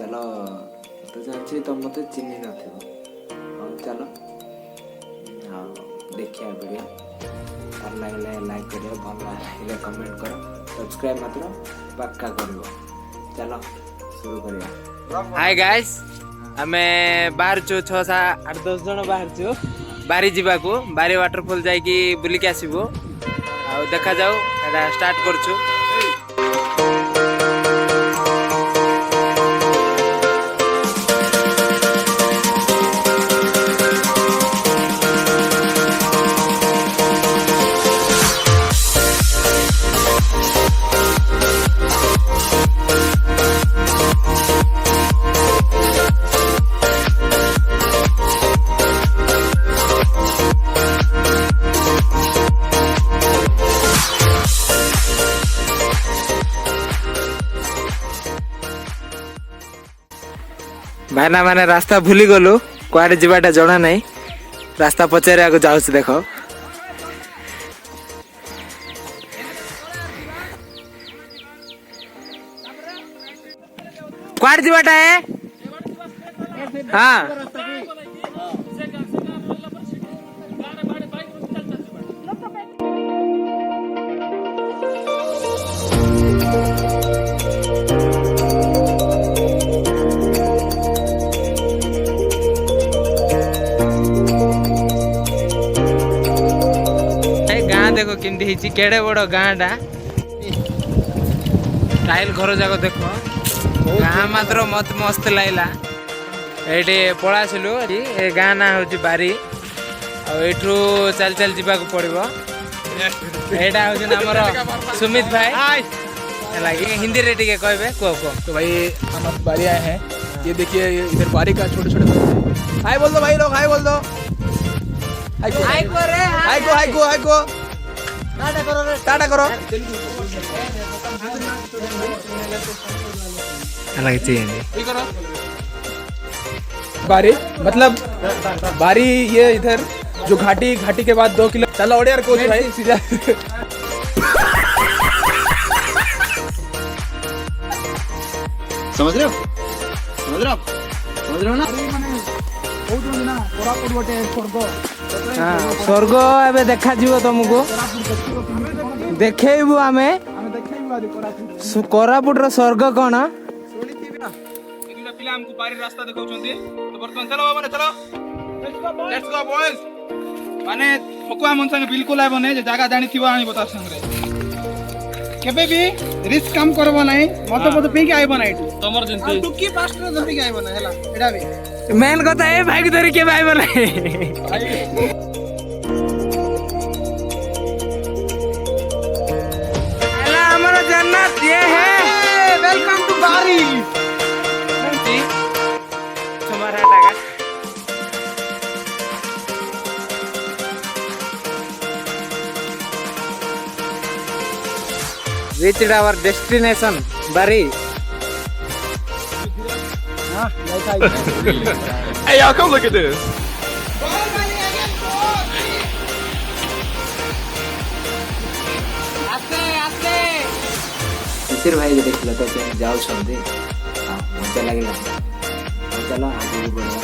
चलो तो जानछि तुम मत चिन्ह न चलो हाँ देखिए वीडियो भल लगे लाइक करियो भल लगे कमेंट करो सब्सक्राइब मात्र पक्का करियो चलो शुरू करिया। हाय गाइस आमे बाहर छु 6 7 8 10 जन बाहर छु बारी जीवाकू बारी वाटरफॉल जाइकी बुलिक आसीबो आ देखा जाऊ एटा स्टार्ट करछु। भाईना माने रास्ता भूली गलु कुआडे जीवाटा जणा नहीं रास्ता पचारे आगो जाउछ देखो कुआडे जीवाटा है हाँ देखो केमती हिची केड़े बड़ो गाँटा टाइल घर जाक देखो गाँ मात्र मत मस्त लागला ये पलासिलु ए गाँ ना हूँ बारी आठू चल चल जावाक पड़ो यहाँ हूँ आमर सुमित भाई लगे हिंदी रे टिके कहबे कह तो भाई हम अब बारी आए हैं ये देखिए इधर बारी का छोटे छोटे हाय बोल दो भाई लोग हाय बोल दो हाय को हाय को रे हाय को हाय को हाय को टाटा करो अलग चाहिए बारी मतलब बारी ये इधर जो घाटी के बाद 2 किलो चलो और यार कोच भाई सीधा समझ रहे हो ना स्वर्ग एबे देखा जीव तुमको देखैबु आमे कोरापुटर स्वर्ग कौन पिला हमको बारी रास्ता देखाउछन्ती तो वर्तमान चलो बाबा चलो लेट्स गो बॉयज माने ठकुआ मन संग बिल्कुल आबो नै जे जागा जानि थिबो आनी बता संगरे केबे भी रिस्क कम करबो नै मत मत पे के आइबो नै तमर जंती टुकी फास्ट रे जल्दी के आइबो नै हला एडा भी मेन कथा ए भाई धरी के भाई बने हेलो हमारा जन्नत ये है वेलकम टू बारी तुम्हारा टाका reached our destination Bari. Hey y'all, come look at this. शिशिर भाई देख लो तो क्या जाओ समझे हाँ मजा लगेगा चलो आगे भी बढ़िया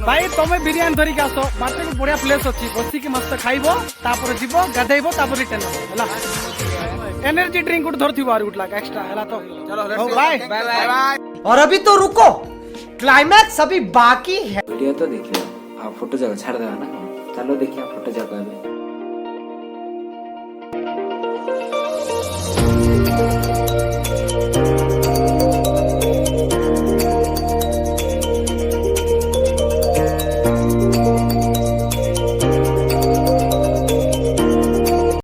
भाई तुम बिरियानी धरिक आस बाटे बढ़िया प्लेस अच्छी बसिक मस्त खाइब तापर जीव गाधेब तापर रिटर्न होला एनर्जी ड्रिंक गुट धरथिबो आर गुट लाग एक्स्ट्रा हला तो चलो बाय बाय बाय और अभी तो रुको, क्लाइमैक्स अभी बाकी है। वीडियो तो देखिए आप फोटो जगह छाड़ देगा ना। चलो देखिए फोटो जगह अभी